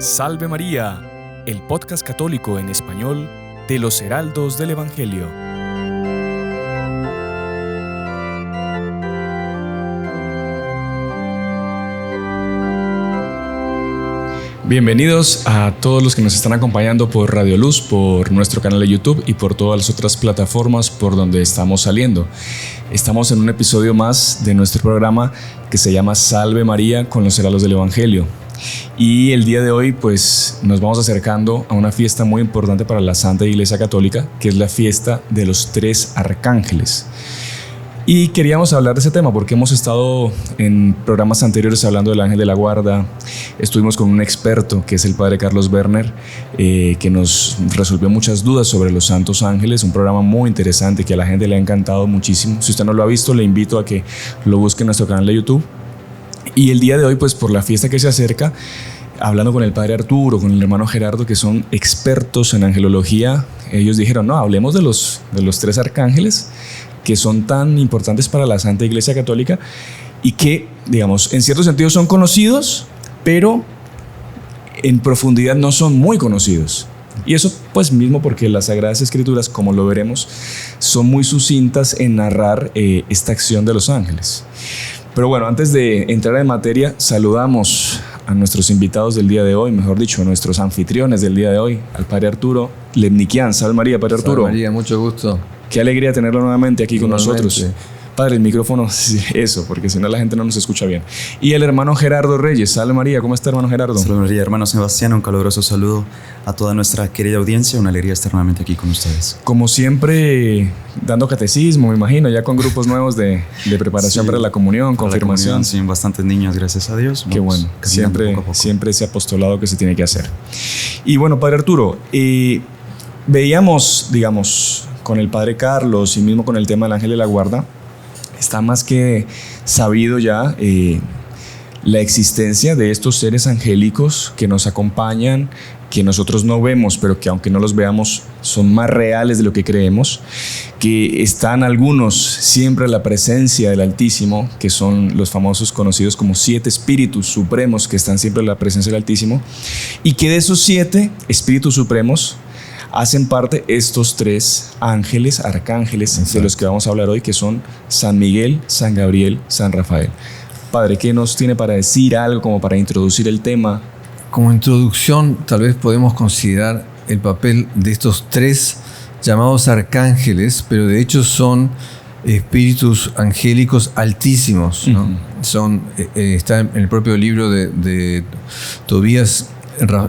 Salve María, el podcast católico en español de los Heraldos del Evangelio. Bienvenidos a todos los que nos están acompañando por Radio Luz, por nuestro canal de YouTube y por todas las otras plataformas por donde estamos saliendo. Estamos en un episodio más de nuestro programa que se llama Salve María con los Heraldos del Evangelio. Y el día de hoy pues nos vamos acercando a una fiesta muy importante para la Santa Iglesia Católica, que es la fiesta de los tres arcángeles. Y queríamos hablar de ese tema porque hemos estado en programas anteriores hablando del ángel de la guarda. Estuvimos con un experto que es el padre Carlos Werner, que nos resolvió muchas dudas sobre los santos ángeles. Un programa muy interesante que a la gente le ha encantado muchísimo. Si usted no lo ha visto, le invito a que lo busque en nuestro canal de YouTube. Y el día de hoy, pues por la fiesta que se acerca, hablando con el padre Arturo, con el hermano Gerardo, que son expertos en angelología, ellos dijeron, no, hablemos de los tres arcángeles que son tan importantes para la Santa Iglesia Católica y que, digamos, en cierto sentido son conocidos, pero en profundidad no son muy conocidos. Y eso pues mismo porque las Sagradas Escrituras, como lo veremos, son muy sucintas en narrar esta acción de los ángeles. Pero bueno, antes de entrar en materia, saludamos a nuestros invitados del día de hoy, mejor dicho, a nuestros anfitriones del día de hoy, al padre Arturo Lemnikian. Salve María, padre Arturo. Salve María, mucho gusto. Qué alegría tenerlo nuevamente aquí con nosotros. Padre, el micrófono, eso, porque si no la gente no nos escucha bien. Y el hermano Gerardo Reyes. Salve María, ¿cómo está, hermano Gerardo? Salve María, hermano Sebastián, un caluroso saludo a toda nuestra querida audiencia. Una alegría estar nuevamente aquí con ustedes. Como siempre, dando catecismo, me imagino, ya con grupos nuevos de preparación para la comunión, confirmación. Sí, bastantes niños, gracias a Dios. Qué bueno, siempre ese apostolado que se tiene que hacer. Y bueno, padre Arturo, veíamos, digamos, con el padre Carlos y mismo con el tema del ángel de la guarda, está más que sabido ya la existencia de estos seres angélicos que nos acompañan, que nosotros no vemos, pero que aunque no los veamos son más reales de lo que creemos, que están algunos siempre a la presencia del Altísimo, que son los famosos conocidos como 7 espíritus supremos que están siempre a la presencia del Altísimo, y que de esos 7 espíritus supremos hacen parte estos 3 ángeles, arcángeles. Exacto. De los que vamos a hablar hoy, que son San Miguel, San Gabriel, San Rafael. Padre, ¿qué nos tiene para decir algo como para introducir el tema? Como introducción, tal vez podemos considerar el papel de estos 3 llamados arcángeles, pero de hecho son espíritus angélicos altísimos, ¿no? Está en el propio libro de Tobías.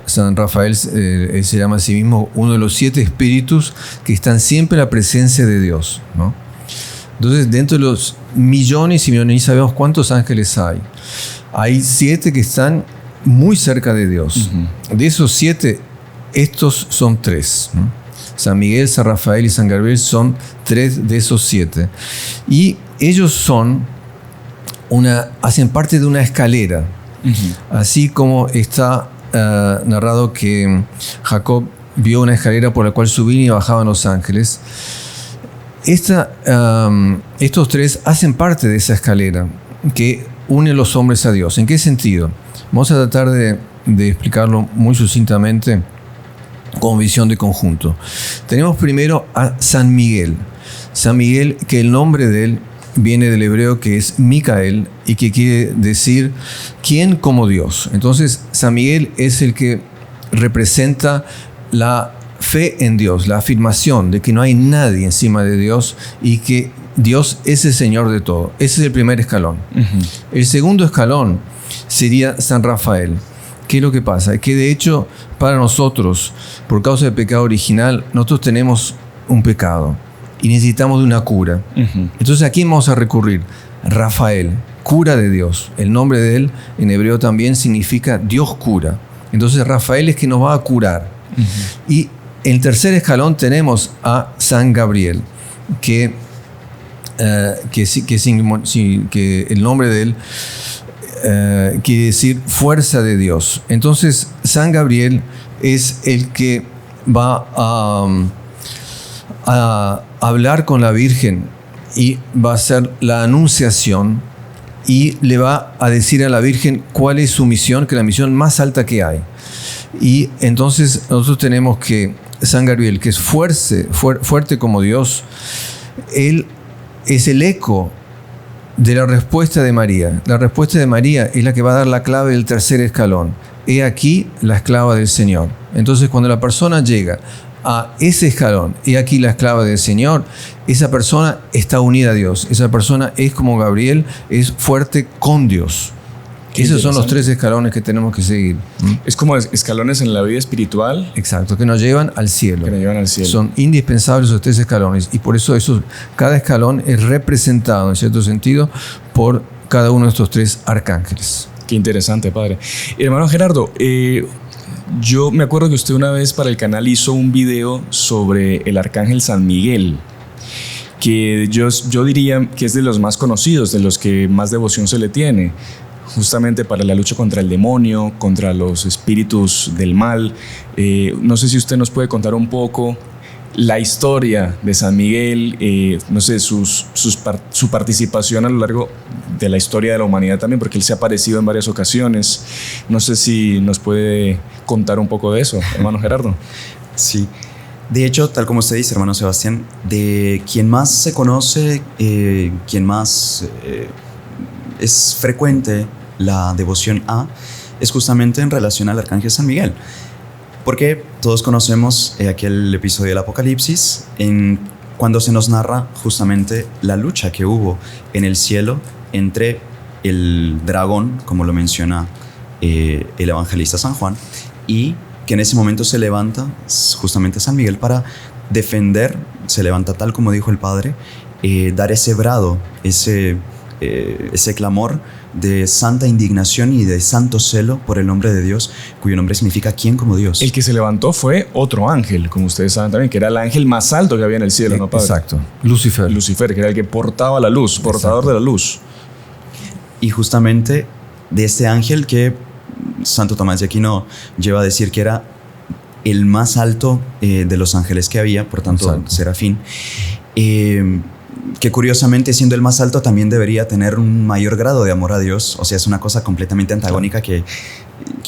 San Rafael se llama a sí mismo uno de los 7 espíritus que están siempre en la presencia de Dios, ¿no? Entonces, dentro de los millones y millones, sabemos cuántos ángeles hay. Hay 7 que están muy cerca de Dios. De esos 7, estos son 3, ¿no? San Miguel, San Rafael y San Gabriel son 3 de esos 7. Y ellos hacen parte de una escalera. Así como está narrado que Jacob vio una escalera por la cual subían y bajaban los ángeles. Estos 3 hacen parte de esa escalera que une los hombres a Dios. ¿En qué sentido? Vamos a tratar de explicarlo muy sucintamente con visión de conjunto. Tenemos primero a San Miguel. San Miguel, que el nombre de él viene del hebreo que es Micael y que quiere decir ¿quién como Dios? Entonces San Miguel es el que representa la fe en Dios, la afirmación de que no hay nadie encima de Dios y que Dios es el Señor de todo. Ese es el primer escalón. El segundo escalón sería San Rafael. ¿Qué es lo que pasa? Que de hecho para nosotros, por causa del pecado original, nosotros tenemos un pecado y necesitamos de una cura. Entonces, ¿a quién vamos a recurrir? Rafael, cura de Dios. El nombre de él en hebreo también significa Dios cura. Entonces, Rafael es que nos va a curar. Y en el tercer escalón tenemos a San Gabriel, que el nombre de él quiere decir fuerza de Dios. Entonces, San Gabriel es el que va a hablar con la Virgen y va a hacer la anunciación y le va a decir a la Virgen cuál es su misión, que es la misión más alta que hay. Y entonces nosotros tenemos que San Gabriel, que es fuerte como Dios, él es el eco de la respuesta de María. La respuesta de María es la que va a dar la clave del tercer escalón. He aquí la esclava del Señor. Entonces, cuando la persona llega a ese escalón, he aquí la esclava del Señor, esa persona está unida a Dios. Esa persona es como Gabriel, es fuerte con Dios. Esos son los 3 escalones que tenemos que seguir. Es como escalones en la vida espiritual. Exacto, que nos llevan al cielo. Que nos llevan al cielo. Son indispensables esos 3 escalones y por eso cada escalón es representado en cierto sentido por cada uno de estos 3 arcángeles. Qué interesante, padre. Hermano Gerardo, yo me acuerdo que usted una vez para el canal hizo un video sobre el arcángel San Miguel, que yo diría que es de los más conocidos, de los que más devoción se le tiene, justamente para la lucha contra el demonio, contra los espíritus del mal. No sé si usted nos puede contar un poco la historia de San Miguel, no sé, su participación a lo largo de la historia de la humanidad también, porque él se ha aparecido en varias ocasiones. No sé si nos puede contar un poco de eso, hermano Gerardo. Sí. De hecho, tal como usted dice, hermano Sebastián, de quien más se conoce, quien más es frecuente la devoción a, es justamente en relación al arcángel San Miguel. Porque todos conocemos aquel episodio del Apocalipsis cuando se nos narra justamente la lucha que hubo en el cielo entre el dragón, como lo menciona el evangelista San Juan, y que en ese momento se levanta justamente San Miguel para defender, se levanta tal como dijo el Padre, dar ese brado, ese clamor de santa indignación y de santo celo por el nombre de Dios, cuyo nombre significa ¿quién como Dios? El que se levantó fue otro ángel, como ustedes saben también, que era el ángel más alto que había en el cielo, ¿no, padre? Exacto, Lucifer. Lucifer, que era el que portaba la luz, portador de la luz. Y justamente de este ángel que Santo Tomás de Aquino lleva a decir que era el más alto de los ángeles que había, por tanto, exacto, serafín. Que curiosamente, siendo el más alto, también debería tener un mayor grado de amor a Dios. O sea, es una cosa completamente antagónica que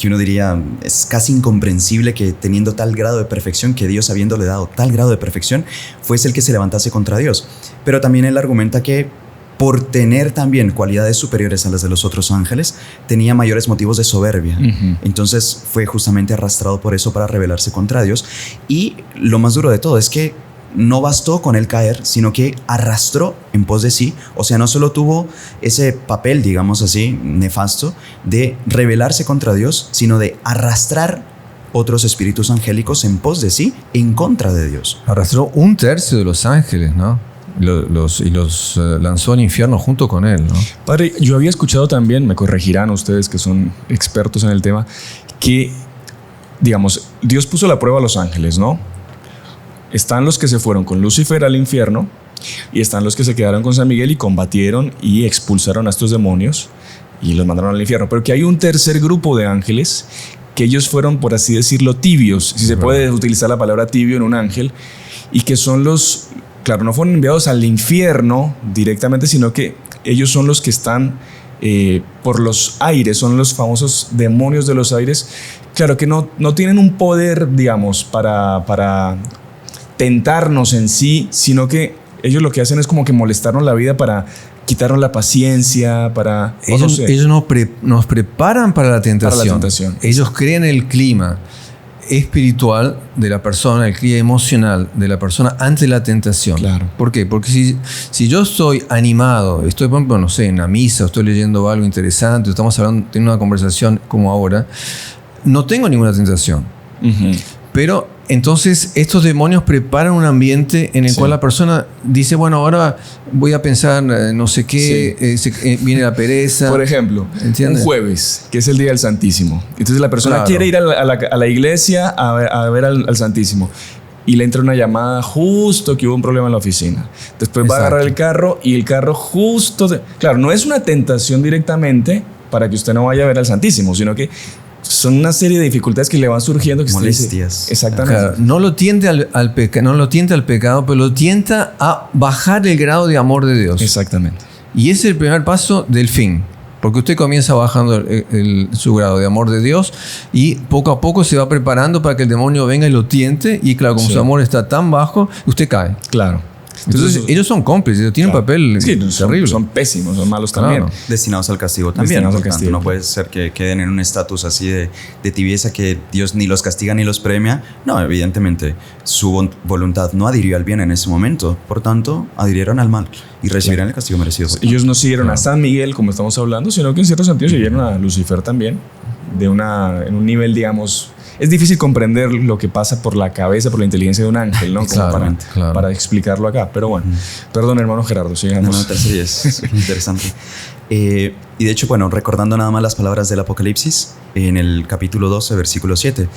uno diría, es casi incomprensible que teniendo tal grado de perfección, que Dios habiéndole dado tal grado de perfección, fuese el que se levantase contra Dios. Pero también él argumenta que por tener también cualidades superiores a las de los otros ángeles, tenía mayores motivos de soberbia. Entonces fue justamente arrastrado por eso para rebelarse contra Dios. Y lo más duro de todo es que no bastó con él caer, sino que arrastró en pos de sí. O sea, no solo tuvo ese papel, digamos así, nefasto, de rebelarse contra Dios, sino de arrastrar otros espíritus angélicos en pos de sí, en contra de Dios. Arrastró 1/3 de los ángeles, ¿no? Los lanzó al infierno junto con él, ¿no? Padre, yo había escuchado también, me corregirán ustedes que son expertos en el tema, que, digamos, Dios puso la prueba a los ángeles, ¿no? Están los que se fueron con Lucifer al infierno y están los que se quedaron con San Miguel y combatieron y expulsaron a estos demonios y los mandaron al infierno. Pero que hay un tercer grupo de ángeles que ellos fueron, por así decirlo, tibios, si se puede utilizar la palabra tibio en un ángel, y que son los, claro, no fueron enviados al infierno directamente, sino que ellos son los que están por los aires, son los famosos demonios de los aires. Claro que no tienen un poder, digamos, para tentarnos en sí, sino que ellos lo que hacen es como que molestarnos la vida para quitarnos la paciencia, para... Ellos nos preparan para la tentación. Ellos crean el clima espiritual de la persona, el clima emocional de la persona ante la tentación. Claro. ¿Por qué? Porque si yo estoy animado, estoy, por ejemplo, no sé, en la misa, estoy leyendo algo interesante, estamos hablando, teniendo una conversación como ahora, no tengo ninguna tentación. Pero entonces estos demonios preparan un ambiente en el cual la persona dice, bueno, ahora voy a pensar no sé qué, viene la pereza. Por ejemplo, ¿entiendes? Un jueves, que es el Día del Santísimo. Entonces la persona quiere ir a la iglesia a ver al Santísimo. Y le entra una llamada justo que hubo un problema en la oficina. Después va a agarrar el carro y el carro justo... Claro, no es una tentación directamente para que usted no vaya a ver al Santísimo, sino que son una serie de dificultades que le van surgiendo. Que molestias. Exactamente. Claro, no lo tiente al pecado, pero lo tienta a bajar el grado de amor de Dios. Exactamente. Y ese es el primer paso del fin. Porque usted comienza bajando su grado de amor de Dios y poco a poco se va preparando para que el demonio venga y lo tiente. Y claro, como su amor está tan bajo, usted cae. Claro. Entonces ellos son cómplices, tienen un papel terrible. Son pésimos, son malos también. Destinados al castigo también. Destinados al castigo. No puede ser que queden en un estatus así de tibieza que Dios ni los castiga ni los premia. No, evidentemente su voluntad no adhirió al bien en ese momento. Por tanto, adhirieron al mal y recibirán el castigo merecido. Ellos no siguieron a San Miguel, como estamos hablando, sino que en cierto sentido siguieron a Lucifer también. En un nivel, digamos... Es difícil comprender lo que pasa por la cabeza, por la inteligencia de un ángel, ¿no? Como para explicarlo acá. Pero bueno, perdón, hermano Gerardo, sigamos. No, sí, es interesante. Y de hecho, bueno, recordando nada más las palabras del Apocalipsis, en el capítulo 12, versículo 7.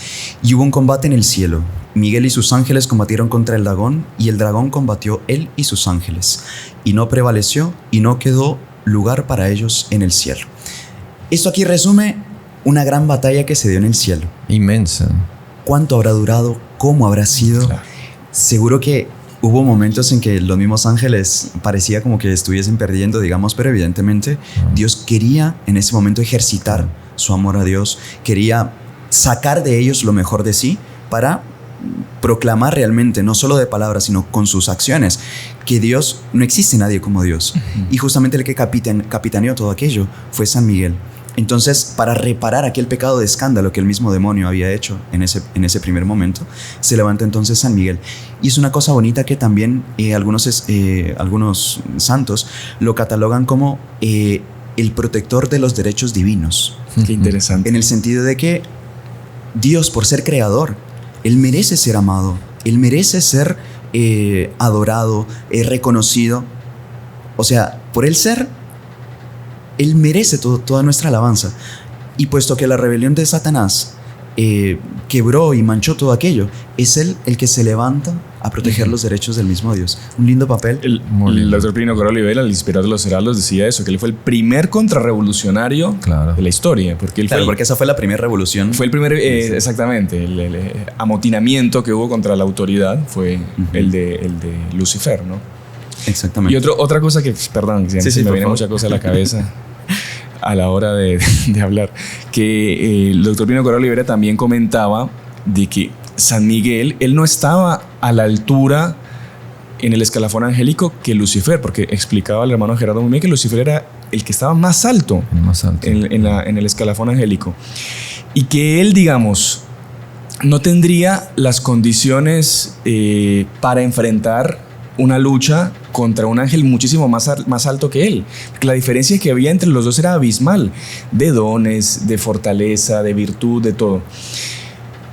Y hubo un combate en el cielo. Miguel y sus ángeles combatieron contra el dragón, y el dragón combatió él y sus ángeles. Y no prevaleció, y no quedó lugar para ellos en el cielo. Esto aquí resume una gran batalla que se dio en el cielo. Inmensa. ¿Cuánto habrá durado? ¿Cómo habrá sido? Claro. Seguro que hubo momentos en que los mismos ángeles parecía como que estuviesen perdiendo, digamos, pero evidentemente Dios quería en ese momento ejercitar su amor a Dios, quería sacar de ellos lo mejor de sí para proclamar realmente, no solo de palabras, sino con sus acciones, que Dios, no existe nadie como Dios. Y justamente el que capitaneó todo aquello fue San Miguel. Entonces, para reparar aquel pecado de escándalo que el mismo demonio había hecho en ese primer momento, se levanta entonces San Miguel. Y es una cosa bonita que también algunos santos lo catalogan como el protector de los derechos divinos. Qué interesante. En el sentido de que Dios, por ser creador, Él merece ser amado, Él merece ser adorado, reconocido. O sea, por Él ser... Él merece toda nuestra alabanza. Y puesto que la rebelión de Satanás quebró y manchó todo aquello, es Él el que se levanta a proteger los derechos del mismo Dios. Un lindo papel. El doctor Plinio Corrado Olivera, el inspirador de los heraldos, decía eso, que él fue el primer contrarrevolucionario de la historia. Porque porque esa fue la primera revolución. Fue el primer, exactamente, el amotinamiento que hubo contra la autoridad fue el de Lucifer, ¿no? Exactamente. Y otra cosa que, perdón, me viene mucha cosa a la cabeza a la hora de hablar, que el doctor Plinio Corado Olivera también comentaba de que San Miguel, él no estaba a la altura en el escalafón angélico que Lucifer, porque explicaba el hermano Gerardo muy bien que Lucifer era el que estaba más alto, en el escalafón angélico, y que él, digamos, no tendría las condiciones para enfrentar una lucha contra un ángel muchísimo más alto que él. Porque la diferencia que había entre los dos era abismal, de dones, de fortaleza, de virtud, de todo.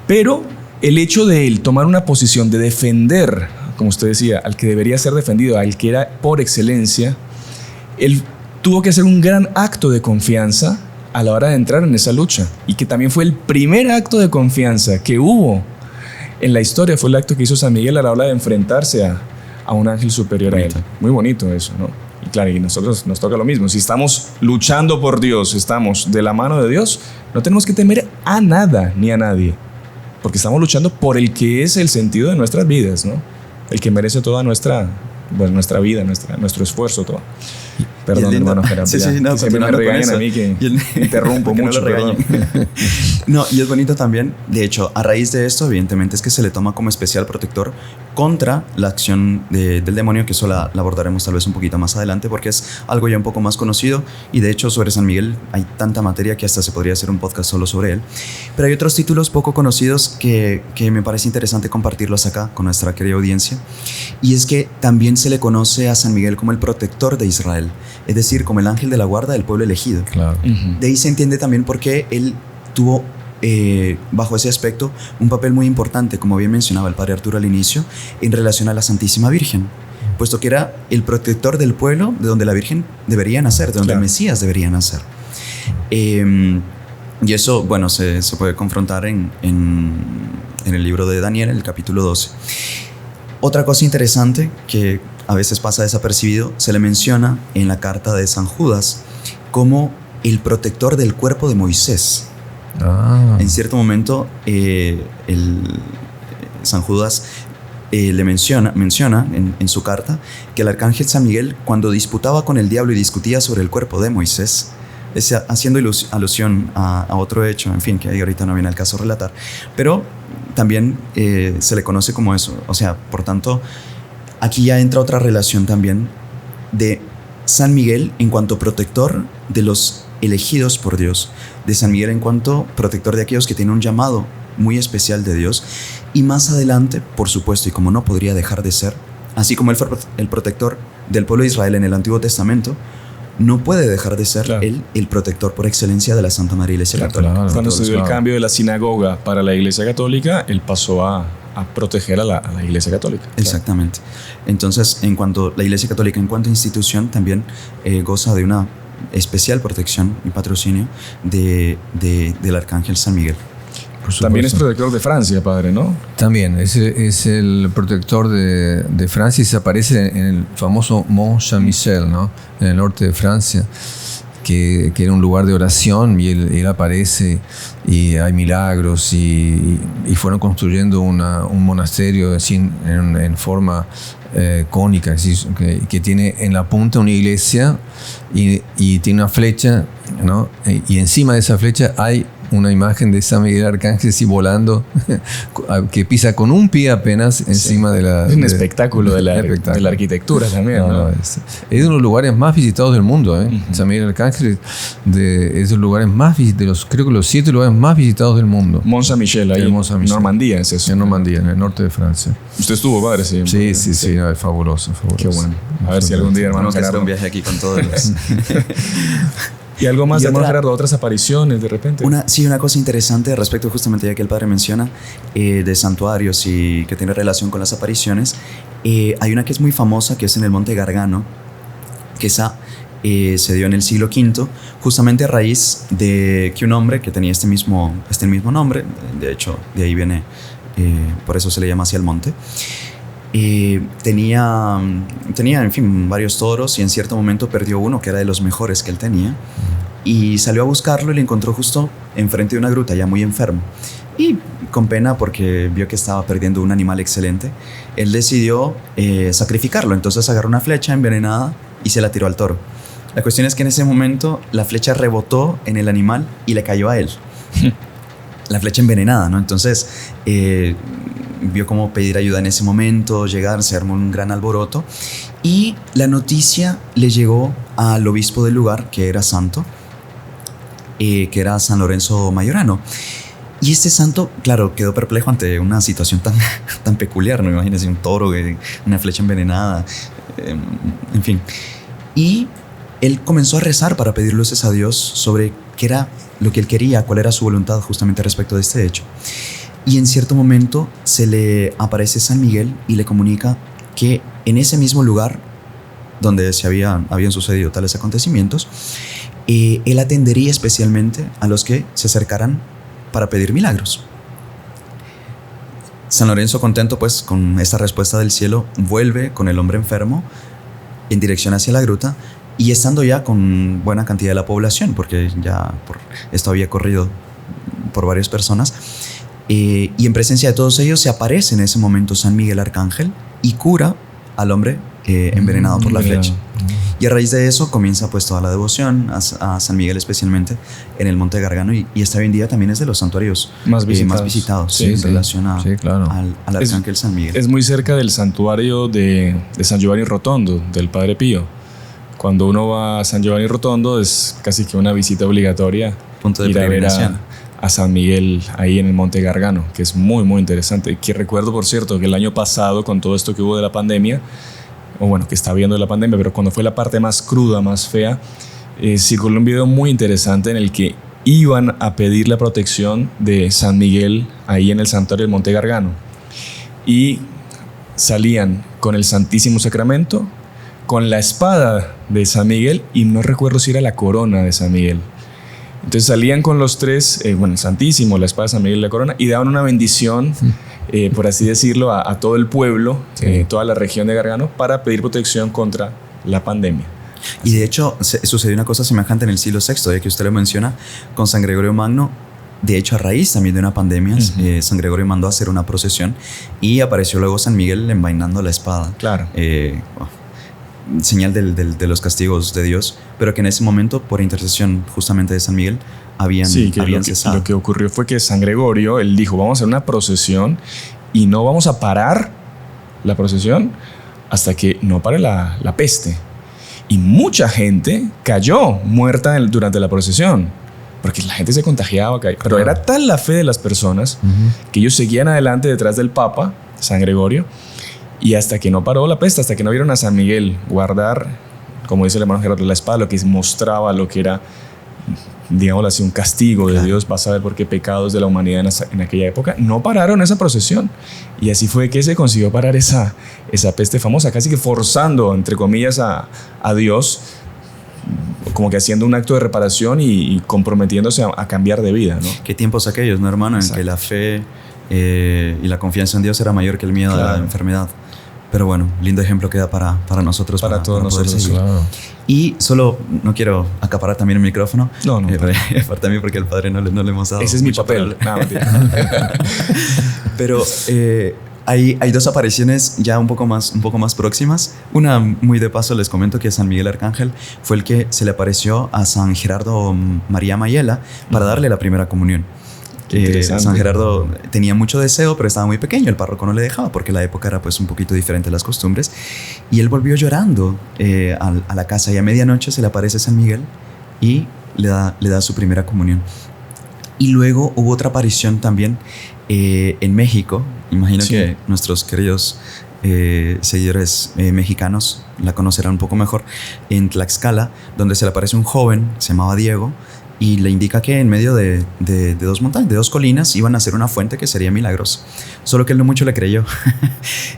Pero el hecho de él tomar una posición de defender, como usted decía, al que debería ser defendido, al que era por excelencia, él tuvo que hacer un gran acto de confianza a la hora de entrar en esa lucha. Y que también fue el primer acto de confianza que hubo en la historia, fue el acto que hizo San Miguel a la hora de enfrentarse a un ángel superior a él. Muy bonito eso, ¿no? Y claro, y nosotros nos toca lo mismo. Si estamos luchando por Dios, estamos de la mano de Dios, no tenemos que temer a nada ni a nadie, porque estamos luchando por el que es el sentido de nuestras vidas, ¿no? El que merece toda nuestra vida, nuestro esfuerzo, todo. Perdón, hermano Gerardo. Sí, no, siempre me regañan a mí que interrumpo mucho. No, y es bonito también, de hecho, a raíz de esto, evidentemente, es que se le toma como especial protector contra la acción del demonio, que eso la abordaremos tal vez un poquito más adelante, porque es algo ya un poco más conocido, y de hecho sobre San Miguel hay tanta materia que hasta se podría hacer un podcast solo sobre él. Pero hay otros títulos poco conocidos que me parece interesante compartirlos acá con nuestra querida audiencia, y es que también se le conoce a San Miguel como el protector de Israel, es decir, como el ángel de la guarda del pueblo elegido. Claro. De ahí se entiende también por qué él tuvo bajo ese aspecto un papel muy importante, como bien mencionaba el padre Arturo al inicio, en relación a la Santísima Virgen, puesto que era el protector del pueblo de donde la Virgen debería nacer, de donde el Mesías debería nacer. Y eso, bueno, se puede confrontar en el libro de Daniel, el capítulo 12. Otra cosa interesante que a veces pasa desapercibido, se le menciona en la carta de San Judas como el protector del cuerpo de Moisés. En cierto momento, San Judas le menciona en su carta que el arcángel San Miguel, cuando disputaba con el diablo y discutía sobre el cuerpo de Moisés, haciendo alusión a otro hecho, en fin, que ahí ahorita no viene al caso relatar, pero también se le conoce como eso. O sea, por tanto, aquí ya entra otra relación también de San Miguel en cuanto protector de los elegidos por Dios, de San Miguel en cuanto protector de aquellos que tienen un llamado muy especial de Dios, y más adelante, por supuesto, y como no podría dejar de ser, así como él fue el protector del pueblo de Israel en el Antiguo Testamento, no puede dejar de ser el protector por excelencia de la Santa María Iglesia Católica. Cuando se dio el cambio de la sinagoga para la Iglesia Católica, él pasó a proteger a la Iglesia Católica. Exactamente. Entonces, en cuanto la Iglesia Católica, en cuanto a institución, también goza de una especial protección y patrocinio del Arcángel San Miguel. También es protector de Francia, padre, ¿no? También, es el protector de Francia y se aparece en el famoso Mont Saint-Michel, ¿no? En el norte de Francia, que era un lugar de oración, y él aparece y hay milagros, y fueron construyendo un monasterio en forma cónica, que tiene en la punta una iglesia y tiene una flecha, ¿no? Y encima de esa flecha hay una imagen de San Miguel Arcángel así volando, que pisa con un pie apenas encima de la... Es un espectáculo de la arquitectura también, ¿no? Es uno de los lugares más visitados del mundo, ¿eh? Uh-huh. San Miguel Arcángel es de los lugares más visitados, creo que los 7 lugares más visitados del mundo. Mont Saint-Michel, ahí en Normandía, es eso. En Normandía, en el norte de Francia. ¿Usted estuvo, padre? Sí, no, es fabuloso. Qué bueno. A ver si algún día, hermano, que hacer un viaje aquí con todos los... ¿Y algo más, hermano Gerardo? ¿Otras apariciones de repente? Una cosa interesante respecto justamente ya que el padre menciona de santuarios y que tiene relación con las apariciones. Hay una que es muy famosa, que es en el Monte Gargano, que esa se dio en el siglo V, justamente a raíz de que un hombre que tenía este mismo nombre, de hecho de ahí viene, por eso se le llama así el monte, tenía, en fin, varios toros, y en cierto momento perdió uno que era de los mejores que él tenía, y salió a buscarlo y lo encontró justo enfrente de una gruta, ya muy enfermo, y con pena porque vio que estaba perdiendo un animal excelente, él decidió sacrificarlo. Entonces agarró una flecha envenenada y se la tiró al toro. La cuestión es que en ese momento la flecha rebotó en el animal y le cayó a él. La flecha envenenada, ¿no? Entonces vio cómo pedir ayuda en ese momento, llegar, se armó un gran alboroto, y la noticia le llegó al obispo del lugar, que era santo, que era San Lorenzo Majorano. Y este santo, claro, quedó perplejo ante una situación tan peculiar, ¿no? Imagínense un toro, una flecha envenenada, en fin. Y él comenzó a rezar para pedir luces a Dios sobre qué era lo que él quería, cuál era su voluntad justamente respecto de este hecho. Y en cierto momento se le aparece San Miguel y le comunica que en ese mismo lugar donde habían sucedido tales acontecimientos, él atendería especialmente a los que se acercaran para pedir milagros. San Lorenzo, contento pues con esta respuesta del cielo, vuelve con el hombre enfermo en dirección hacia la gruta, y estando ya con buena cantidad de la población, porque ya esto había corrido por varias personas, y en presencia de todos ellos se aparece en ese momento San Miguel Arcángel y cura al hombre envenenado por la flecha. Y a raíz de eso comienza pues toda la devoción a San Miguel, especialmente en el Monte Gargano, y hasta hoy en día también es de los santuarios más visitados en relación al Arcángel San Miguel. Es muy cerca del santuario de San Giovanni Rotondo, del Padre Pío. Cuando uno va a San Giovanni Rotondo es casi que una visita obligatoria, punto de ir a ver peregrinación a San Miguel ahí en el Monte Gargano, que es muy muy interesante. Que recuerdo, por cierto, que el año pasado, con todo esto que hubo de la pandemia, o bueno, que está habiendo de la pandemia, pero cuando fue la parte más cruda, más fea, circuló un video muy interesante en el que iban a pedir la protección de San Miguel ahí en el santuario del Monte Gargano, y salían con el Santísimo Sacramento, con la espada de San Miguel, y no recuerdo si era la corona de San Miguel. Entonces salían con los tres, el Santísimo, la espada de San Miguel y la corona, y daban una bendición, por así decirlo, a todo el pueblo, toda la región de Gargano, para pedir protección contra la pandemia. Y de hecho sucedió una cosa semejante en el siglo VI, ya que usted lo menciona, con San Gregorio Magno. de hecho, a raíz también de una pandemia, San Gregorio mandó a hacer una procesión y apareció luego San Miguel envainando la espada. Claro. Señal de los castigos de Dios, pero que en ese momento, por intercesión justamente de San Miguel, habían cesado. Lo que ocurrió fue que San Gregorio, él dijo, vamos a hacer una procesión y no vamos a parar la procesión hasta que no pare la peste. Y mucha gente cayó muerta durante la procesión, porque la gente se contagiaba. Pero era tal la fe de las personas que ellos seguían adelante detrás del Papa, San Gregorio, y hasta que no paró la peste, hasta que no vieron a San Miguel guardar, como dice el hermano Gerardo, la espada, lo que mostraba lo que era, digámoslo así, un castigo de Dios, vas a ver por qué pecados de la humanidad en aquella época, no pararon esa procesión. Y así fue que se consiguió parar esa peste famosa, casi que forzando, entre comillas, a Dios, como que haciendo un acto de reparación y comprometiéndose a cambiar de vida, ¿no? Qué tiempos aquellos, ¿no, hermano? En que la fe y la confianza en Dios era mayor que el miedo a la enfermedad. Pero bueno, lindo ejemplo queda para nosotros. Para todos nosotros. Claro. Y solo, no quiero acaparar también el micrófono. No. Para también porque al padre no le hemos dado. Ese es mi papel. Pero hay dos apariciones ya un poco más próximas. Una, muy de paso, les comento que San Miguel Arcángel fue el que se le apareció a San Gerardo María Mayela para darle la primera comunión. San Gerardo tenía mucho deseo, pero estaba muy pequeño, el párroco no le dejaba porque la época era pues un poquito diferente a las costumbres, y él volvió llorando a la casa, y a medianoche se le aparece San Miguel y le da su primera comunión. Y luego hubo otra aparición también en México. Imagino que nuestros queridos seguidores mexicanos la conocerán un poco mejor, en Tlaxcala, donde se le aparece un joven, se llamaba Diego, y le indica que en medio de dos montañas, de dos colinas, iban a hacer una fuente que sería milagrosa. Solo que él no mucho le creyó.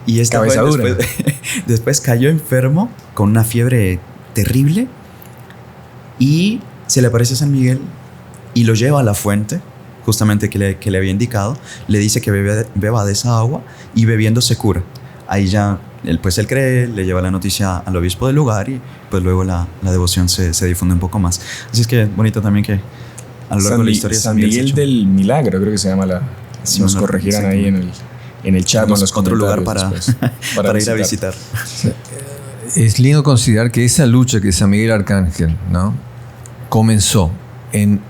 Y esta joven después cayó enfermo con una fiebre terrible, y se le aparece San Miguel y lo lleva a la fuente, justamente que le había indicado. Le dice que beba de esa agua, y bebiendo se cura. Ahí ya él cree, le lleva la noticia al obispo del lugar, y pues luego la devoción se difunde un poco más. Así es que bonito también que a lo largo de la historia San Miguel del Milagro, creo que se llama si nos corregieran ahí en el chat, en los otro lugar para ir a visitar. Es lindo considerar que esa lucha que San Miguel Arcángel, ¿no?, comenzó en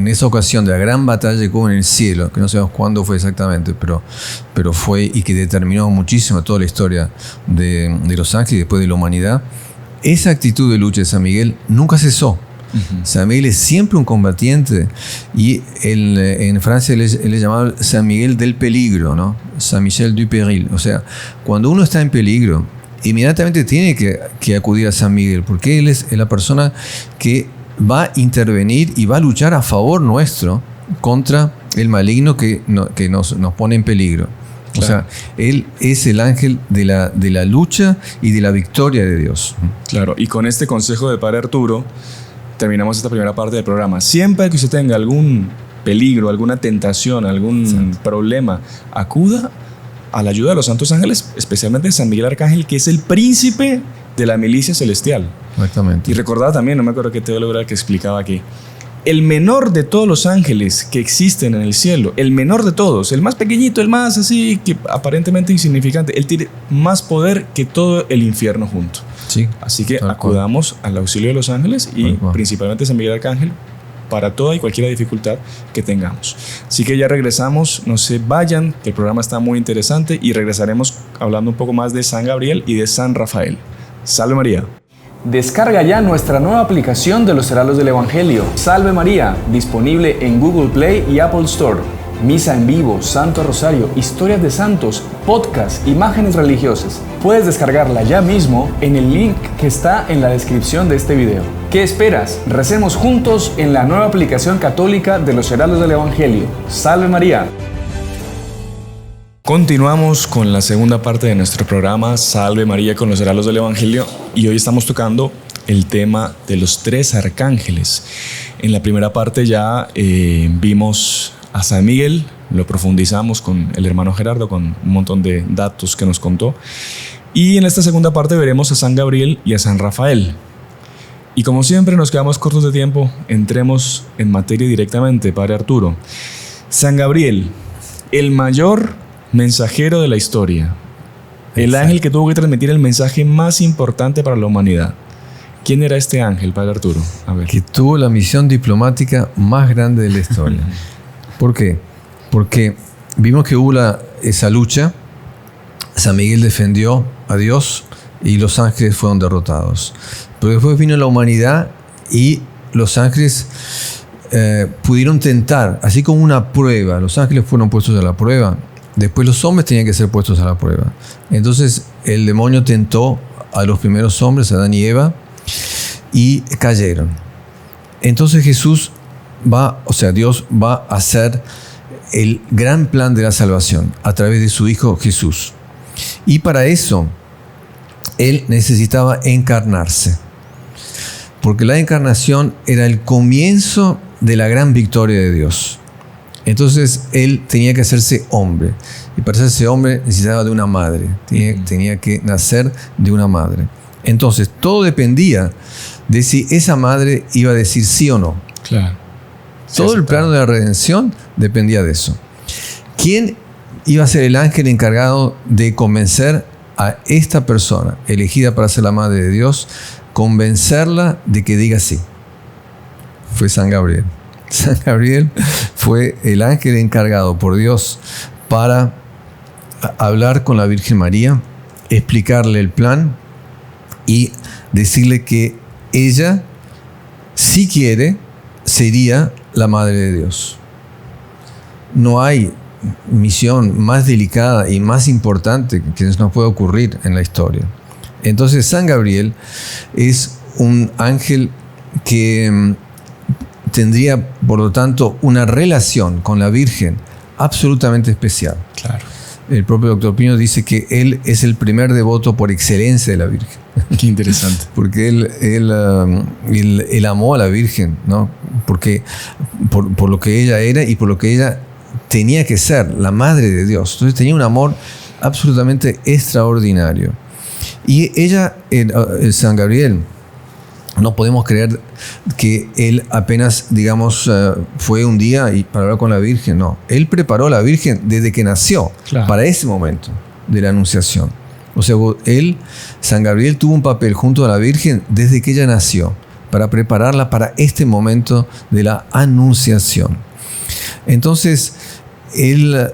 esa ocasión de la gran batalla que hubo en el cielo, que no sabemos cuándo fue exactamente, pero fue, y que determinó muchísimo toda la historia de los ángeles y después de la humanidad. Esa actitud de lucha de San Miguel nunca cesó. San Miguel es siempre un combatiente, y en Francia él es llamado San Miguel del peligro, ¿no? Saint Michel du Péril. O sea, cuando uno está en peligro, inmediatamente tiene que acudir a San Miguel, porque él es la persona que va a intervenir y va a luchar a favor nuestro contra el maligno que nos pone en peligro. Claro. O sea, él es el ángel de la lucha y de la victoria de Dios. Claro, y con este consejo de Padre Arturo terminamos esta primera parte del programa. Siempre que usted tenga algún peligro, alguna tentación, algún problema, acuda a la ayuda de los santos ángeles, especialmente de San Miguel Arcángel, que es el príncipe de la milicia celestial. Exactamente. Y recordaba también, no me acuerdo qué teólogo era el que explicaba que el menor de todos los ángeles que existen en el cielo, el menor de todos, el más pequeñito, el más así, que aparentemente insignificante, él tiene más poder que todo el infierno junto. Sí, así que acudamos al auxilio de los ángeles y principalmente San Miguel Arcángel para toda y cualquier dificultad que tengamos. Así que ya regresamos, no se vayan, que el programa está muy interesante, y regresaremos hablando un poco más de San Gabriel y de San Rafael. Salve María. Descarga ya nuestra nueva aplicación de los Heraldos del Evangelio, Salve María, disponible en Google Play y Apple Store. Misa en vivo, Santo Rosario, historias de santos, podcast, imágenes religiosas. Puedes descargarla ya mismo en el link que está en la descripción de este video. ¿Qué esperas? Recemos juntos en la nueva aplicación católica de los Heraldos del Evangelio. ¡Salve María! Continuamos con la segunda parte de nuestro programa Salve María con los Heraldos del Evangelio, y hoy estamos tocando el tema de los 3 arcángeles. En la primera parte ya vimos a San Miguel, lo profundizamos con el hermano Gerardo con un montón de datos que nos contó, y en esta segunda parte veremos a San Gabriel y a San Rafael. Y como siempre nos quedamos cortos de tiempo, entremos en materia directamente, Padre Arturo. San Gabriel, el mayor mensajero de la historia. El ángel que tuvo que transmitir el mensaje más importante para la humanidad. ¿Quién era este ángel, Padre Arturo? A ver. Que tuvo la misión diplomática más grande de la historia. ¿Por qué? Porque vimos que hubo esa lucha. San Miguel defendió a Dios y los ángeles fueron derrotados. Pero después vino la humanidad y los ángeles pudieron tentar, así como una prueba. Los ángeles fueron puestos a la prueba. Después los hombres tenían que ser puestos a la prueba. Entonces el demonio tentó a los primeros hombres, Adán y Eva, y cayeron. Entonces Dios va a hacer el gran plan de la salvación a través de su Hijo Jesús. Y para eso Él necesitaba encarnarse, porque la encarnación era el comienzo de la gran victoria de Dios. Entonces Él tenía que hacerse hombre, y para hacerse hombre necesitaba de una madre, tenía que nacer de una madre. Entonces todo dependía de si esa madre iba a decir sí o no. Claro. Todo el plano de la redención dependía de eso. ¿Quién iba a ser el ángel encargado de convencer a esta persona elegida para ser la madre de Dios, convencerla de que diga sí? Fue San Gabriel. San Gabriel fue el ángel encargado por Dios para hablar con la Virgen María, explicarle el plan y decirle que ella, si quiere, sería la madre de Dios. No hay misión más delicada y más importante que nos pueda ocurrir en la historia. Entonces San Gabriel es un ángel que tendría, por lo tanto, una relación con la Virgen absolutamente especial. Claro. El propio Dr. Pino dice que él es el primer devoto por excelencia de la Virgen. Qué interesante. Porque él amó a la Virgen, ¿no? Porque por lo que ella era y por lo que ella tenía que ser, la madre de Dios. Entonces tenía un amor absolutamente extraordinario. Y ella, San Gabriel, no podemos creer que él apenas, fue un día y para hablar con la Virgen. No, él preparó a la Virgen desde que nació, claro, para ese momento de la anunciación. O sea, San Gabriel tuvo un papel junto a la Virgen desde que ella nació, para prepararla para este momento de la anunciación. Entonces, él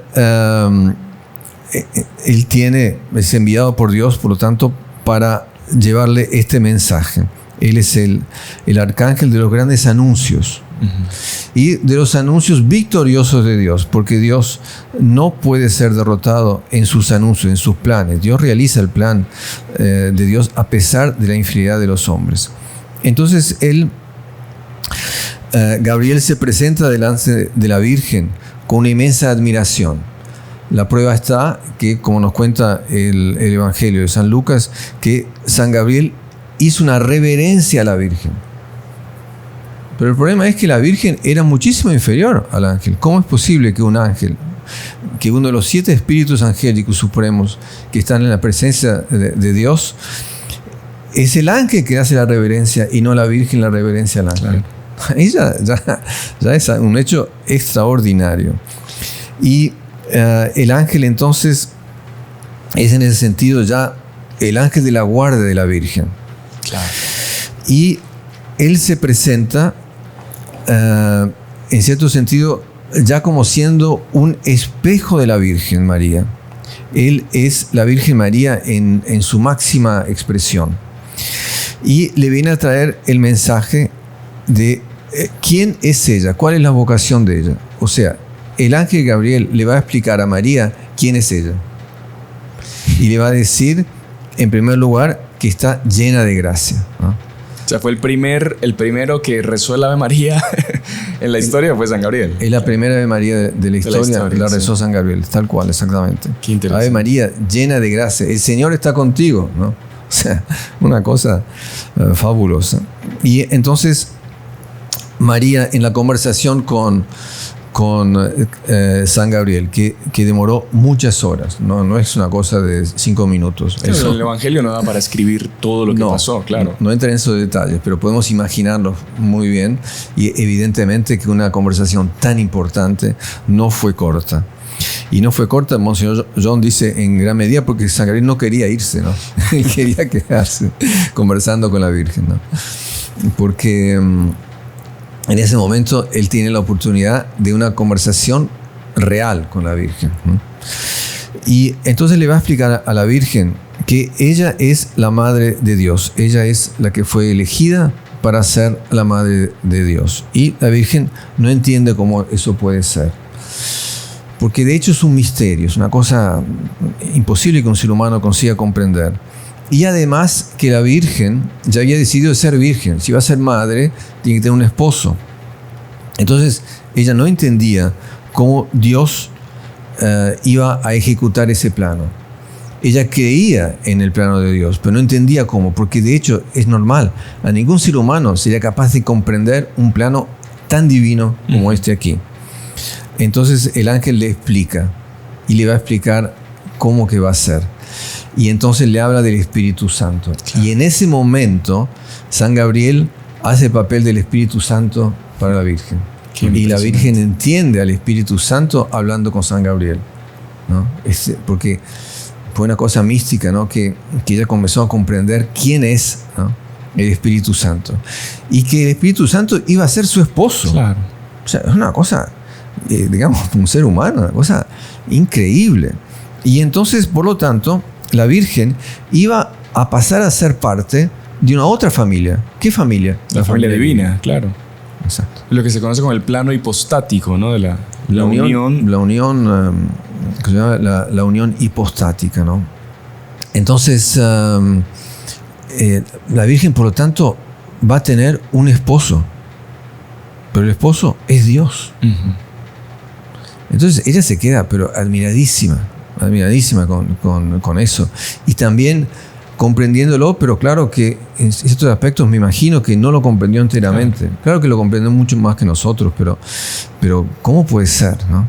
es enviado por Dios, por lo tanto, para llevarle este mensaje. Él es el arcángel de los grandes anuncios. Uh-huh. Y de los anuncios victoriosos de Dios, porque Dios no puede ser derrotado en sus anuncios, en sus planes. Dios realiza el plan de Dios a pesar de la infidelidad de los hombres. Entonces Gabriel se presenta delante de la Virgen con una inmensa admiración. La prueba está que, como nos cuenta el Evangelio de San Lucas, que San Gabriel hizo una reverencia a la Virgen. Pero el problema es que la Virgen era muchísimo inferior al ángel. ¿Cómo es posible que un ángel, que uno de los 7 espíritus angélicos supremos que están en la presencia de Dios, es el ángel que hace la reverencia y no la Virgen la reverencia al ángel? Claro. Ella ya es un hecho extraordinario. Y el ángel entonces es en ese sentido ya el ángel de la guardia de la Virgen. Claro. Y él se presenta en cierto sentido ya como siendo un espejo de la Virgen María. Él es la Virgen María en su máxima expresión. Y le viene a traer el mensaje de quién es ella, cuál es la vocación de ella. O sea, el ángel Gabriel le va a explicar a María quién es ella. Y le va a decir, en primer lugar, que está llena de gracia, ¿no? O sea, fue el primero que rezó el Ave María en la historia, fue San Gabriel. Es la primera Ave María de la historia, la rezó San Gabriel, tal cual, exactamente. Qué interesante. Ave María, llena de gracia, el Señor está contigo, ¿no? O sea, una cosa fabulosa. Y entonces María, en la conversación con con San Gabriel, que demoró muchas horas, no es una cosa de 5 minutos. Eso, el Evangelio no da para escribir todo lo que pasó, claro. No entra en esos detalles, pero podemos imaginarlo muy bien, y evidentemente que una conversación tan importante no fue corta. Y no fue corta, Monseñor John dice, en gran medida porque San Gabriel no quería irse, ¿no? Él quería quedarse conversando con la Virgen, ¿no? Porque en ese momento él tiene la oportunidad de una conversación real con la Virgen, ¿no? Y entonces le va a explicar a la Virgen que ella es la Madre de Dios, ella es la que fue elegida para ser la Madre de Dios. Y la Virgen no entiende cómo eso puede ser, porque de hecho es un misterio, es una cosa imposible que un ser humano consiga comprender. Y además que la Virgen ya había decidido ser virgen. Si va a ser madre, tiene que tener un esposo. Entonces, ella no entendía cómo Dios iba a ejecutar ese plano. Ella creía en el plano de Dios, pero no entendía cómo, porque de hecho es normal. A ningún ser humano sería capaz de comprender un plano tan divino como este aquí. Entonces el ángel le explica, y le va a explicar cómo que va a ser. Y entonces le habla del Espíritu Santo. Claro. Y en ese momento, San Gabriel hace el papel del Espíritu Santo para la Virgen. Y la Virgen entiende al Espíritu Santo hablando con San Gabriel, ¿no? Porque fue una cosa mística, ¿no? Que ella comenzó a comprender quién es, ¿no? El Espíritu Santo. Y que el Espíritu Santo iba a ser su esposo. Claro. O sea, es una cosa, digamos, un ser humano, una cosa increíble. Y entonces, por lo tanto, la Virgen iba a pasar a ser parte de una otra familia. ¿Qué familia? La familia divina, claro. Exacto. Lo que se conoce como el plano hipostático, ¿no? De la unión. La unión, que se llama la unión hipostática, ¿no? Entonces, la Virgen, por lo tanto, va a tener un esposo. Pero el esposo es Dios. Uh-huh. Entonces, ella se queda, pero admiradísima con eso. Y también comprendiéndolo, pero claro que en ciertos aspectos me imagino que no lo comprendió enteramente. Claro que lo comprendió mucho más que nosotros, pero ¿cómo puede ser, no?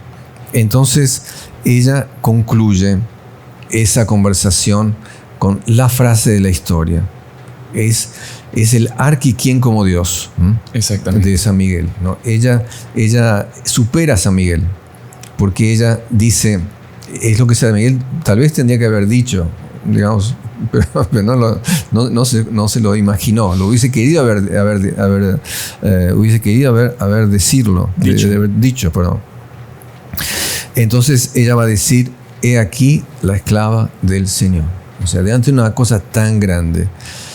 Entonces ella concluye esa conversación con la frase de la historia. Es el arquiquién como Dios. Exactamente. De San Miguel, ¿no? Ella supera a San Miguel, porque ella dice, es lo que San Miguel tal vez tendría que haber dicho, digamos, pero no se lo imaginó, lo hubiese querido haber dicho, perdón. Entonces ella va a decir, he aquí la esclava del Señor. O sea, delante de una cosa tan grande,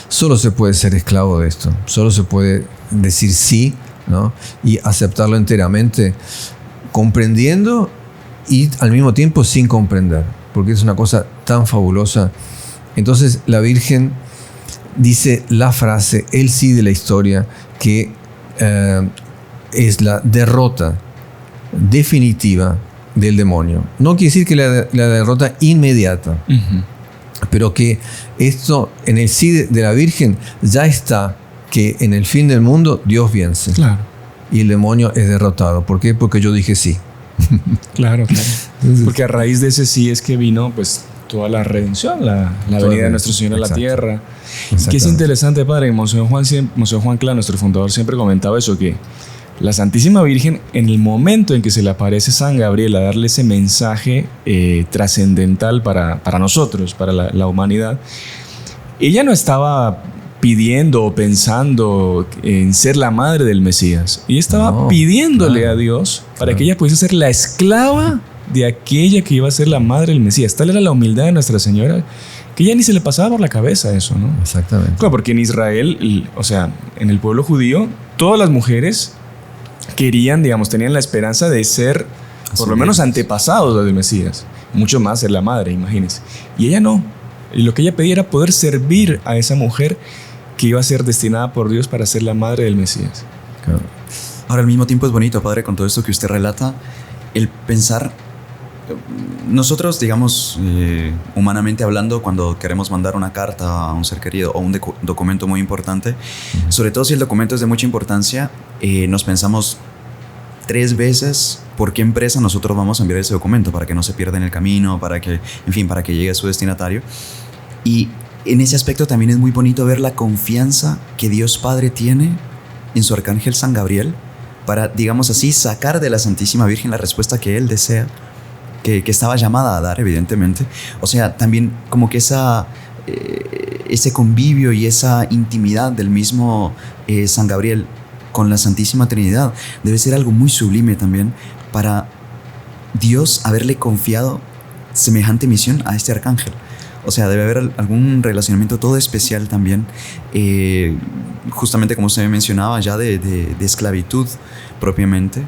solo se puede ser esclavo de esto, solo se puede decir sí, ¿no? Y aceptarlo enteramente, comprendiendo y al mismo tiempo sin comprender, porque es una cosa tan fabulosa. Entonces la Virgen dice la frase, el sí de la historia, que es la derrota definitiva del demonio. No quiere decir que la derrota inmediata, uh-huh, pero que esto en el sí de la Virgen ya está, que en el fin del mundo Dios vence. Claro. Y el demonio es derrotado. ¿Por qué? Porque yo dije sí. Claro. Porque a raíz de ese sí es que vino pues toda la redención, la venida de nuestro Señor a la tierra. Que es interesante, padre, Monseñor Juan Cla, nuestro fundador, siempre comentaba eso, que la Santísima Virgen, en el momento en que se le aparece San Gabriel a darle ese mensaje trascendental para nosotros, para la humanidad, ella no estaba pidiendo o pensando en ser la madre del Mesías. Ella estaba pidiéndole a Dios para que ella pudiese ser la esclava de aquella que iba a ser la madre del Mesías. Tal era la humildad de Nuestra Señora que ya ni se le pasaba por la cabeza eso, ¿no? Exactamente. Claro, porque en Israel, o sea, en el pueblo judío, todas las mujeres querían, digamos, tenían la esperanza de ser, por lo menos antepasados del Mesías. Mucho más ser la madre, imagínense. Y ella no. Y lo que ella pedía era poder servir a esa mujer que iba a ser destinada por Dios para ser la madre del Mesías. Claro. Ahora, al mismo tiempo es bonito, padre, con todo esto que usted relata, el pensar, nosotros, digamos, humanamente hablando, cuando queremos mandar una carta a un ser querido o un documento muy importante, sobre todo si el documento es de mucha importancia, nos pensamos 3 veces por qué empresa nosotros vamos a enviar ese documento, para que no se pierda en el camino, para que llegue a su destinatario. Y en ese aspecto también es muy bonito ver la confianza que Dios Padre tiene en su arcángel San Gabriel para, digamos así, sacar de la Santísima Virgen la respuesta que él desea, que estaba llamada a dar, evidentemente. O sea, también como que ese convivio y esa intimidad del mismo San Gabriel con la Santísima Trinidad debe ser algo muy sublime también para Dios haberle confiado semejante misión a este arcángel. O sea, debe haber algún relacionamiento todo especial también, justamente como usted mencionaba, ya de esclavitud propiamente,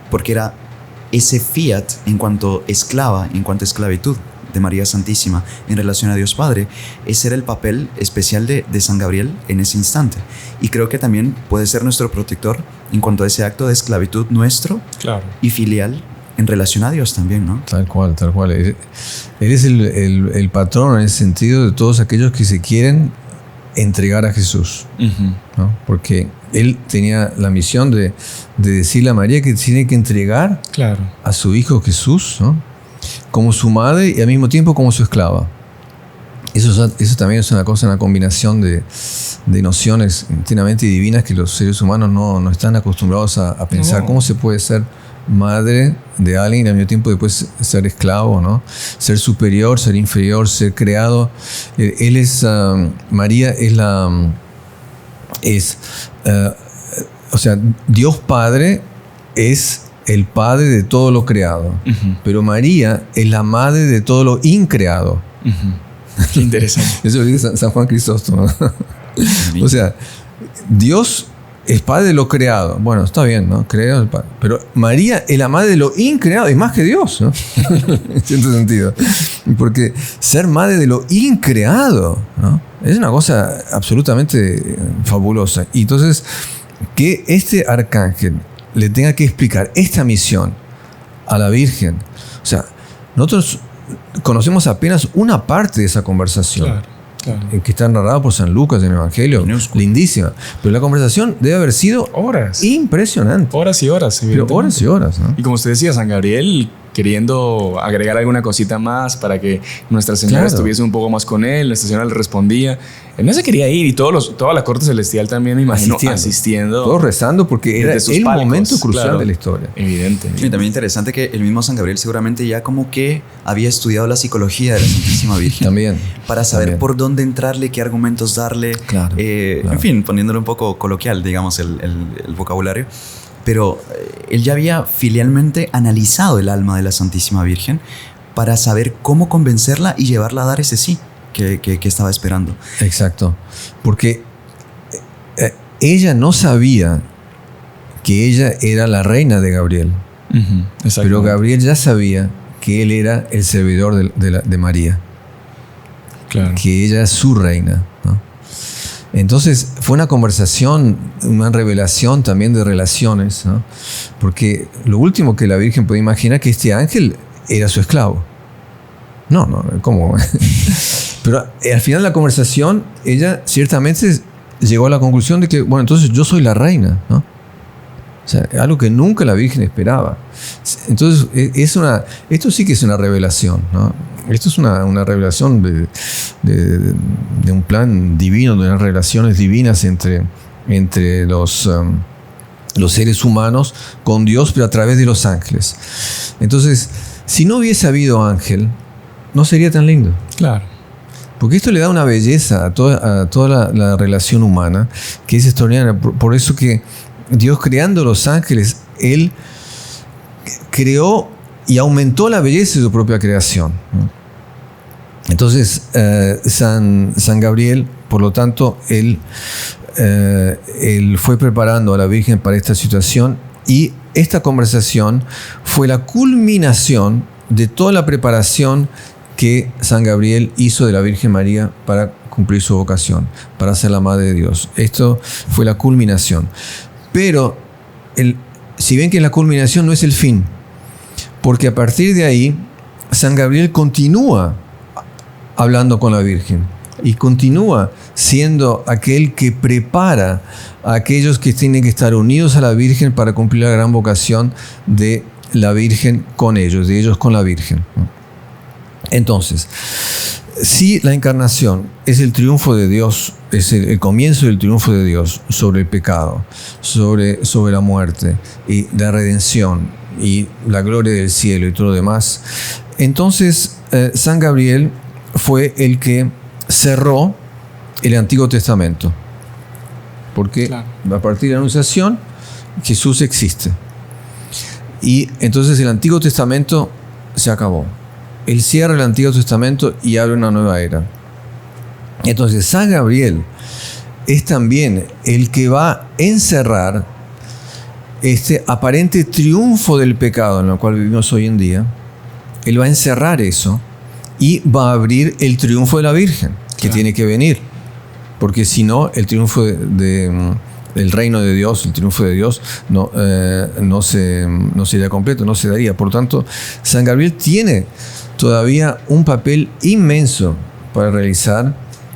porque era ese fiat en cuanto esclava, en cuanto esclavitud de María Santísima en relación a Dios Padre. Ese era el papel especial de San Gabriel en ese instante. Y creo que también puede ser nuestro protector en cuanto a ese acto de esclavitud nuestro, claro, y filial en relación a Dios también, ¿no? Tal cual, tal cual. Él es el patrón en ese sentido de todos aquellos que se quieren entregar a Jesús, ¿no? Porque él tenía la misión de decirle a María que tiene que entregar, claro, a su hijo Jesús, ¿no? Como su madre y al mismo tiempo como su esclava. Eso también es una cosa, una combinación de nociones enteramente divinas que los seres humanos no están acostumbrados a pensar. ¿Cómo se puede ser madre de alguien y al mismo tiempo después ser esclavo, ¿no? Ser superior, ser inferior, ser creado? María o sea, Dios Padre es el Padre de todo lo creado, pero María es la Madre de todo lo increado. Qué interesante. Eso lo dice San Juan Crisóstomo. O sea, Dios es Padre de lo creado. Bueno, está bien, ¿no? Creado el Padre. Pero María es la Madre de lo increado, es más que Dios, ¿no? En cierto sentido. Porque ser Madre de lo increado, ¿no? Es una cosa absolutamente fabulosa. Y entonces, que este arcángel le tenga que explicar esta misión a la Virgen. O sea, nosotros conocemos apenas una parte de esa conversación. Claro. Que está narrada por San Lucas en el Evangelio. Lindísima. Pero la conversación debe haber sido horas. Impresionante. Horas y horas. Pero horas y horas, ¿no? Y como usted decía, San Gabriel queriendo agregar alguna cosita más para que Nuestra Señora estuviese un poco más con él. Nuestra Señora le respondía. Él no se quería ir y toda la corte celestial también, me imagino, asistiendo. Todos rezando porque era el momento crucial de la historia. Evidente. Y también interesante que el mismo San Gabriel seguramente ya como que había estudiado la psicología de la Santísima Virgen. También. Para saber por dónde entrarle, qué argumentos darle. Claro. En fin, poniéndolo un poco coloquial, digamos, el vocabulario. Pero él ya había filialmente analizado el alma de la Santísima Virgen para saber cómo convencerla y llevarla a dar ese sí que estaba esperando. Exacto. Porque ella no sabía que ella era la reina de Gabriel. Pero Gabriel ya sabía que él era el servidor de María. Claro. Que ella es su reina, ¿no? Entonces fue una conversación, una revelación también de relaciones, ¿no? Porque lo último que la Virgen podía imaginar que este ángel era su esclavo. No, ¿cómo? Pero al final de la conversación, ella ciertamente llegó a la conclusión de que, bueno, entonces yo soy la reina, ¿no? O sea, algo que nunca la Virgen esperaba. Entonces, esto sí que es una revelación, ¿no? Esto es una revelación de un plan divino, de unas relaciones divinas entre los seres humanos con Dios, pero a través de los ángeles. Entonces, si no hubiese habido ángel, no sería tan lindo. Claro. Porque esto le da una belleza a toda la relación humana que es extraordinaria. Por eso que Dios, creando los ángeles, Él creó y aumentó la belleza de su propia creación. Entonces, San Gabriel, por lo tanto, él fue preparando a la Virgen para esta situación, y esta conversación fue la culminación de toda la preparación que San Gabriel hizo de la Virgen María para cumplir su vocación, para ser la Madre de Dios. Esto fue la culminación. Pero, si ven que la culminación no es el fin, porque a partir de ahí, San Gabriel continúa hablando con la Virgen. y continúa siendo aquel que prepara a aquellos que tienen que estar unidos a la Virgen para cumplir la gran vocación de la Virgen con ellos, de ellos con la Virgen. Entonces, si la encarnación es el triunfo de Dios, es el comienzo del triunfo de Dios sobre el pecado, sobre la muerte y la redención y la gloria del cielo y todo lo demás, entonces San Gabriel fue el que cerró el Antiguo Testamento, porque a partir de la Anunciación Jesús existe y entonces el Antiguo Testamento se acabó. Él cierra el Antiguo Testamento y abre una nueva era. Entonces San Gabriel es también el que va a encerrar este aparente triunfo del pecado en el cual vivimos hoy en día. Él va a encerrar eso y va a abrir el triunfo de la Virgen, que tiene que venir. Porque si no, el triunfo del reino de Dios, el triunfo de Dios, no sería completo, no se daría. Por tanto, San Gabriel tiene todavía un papel inmenso para realizar.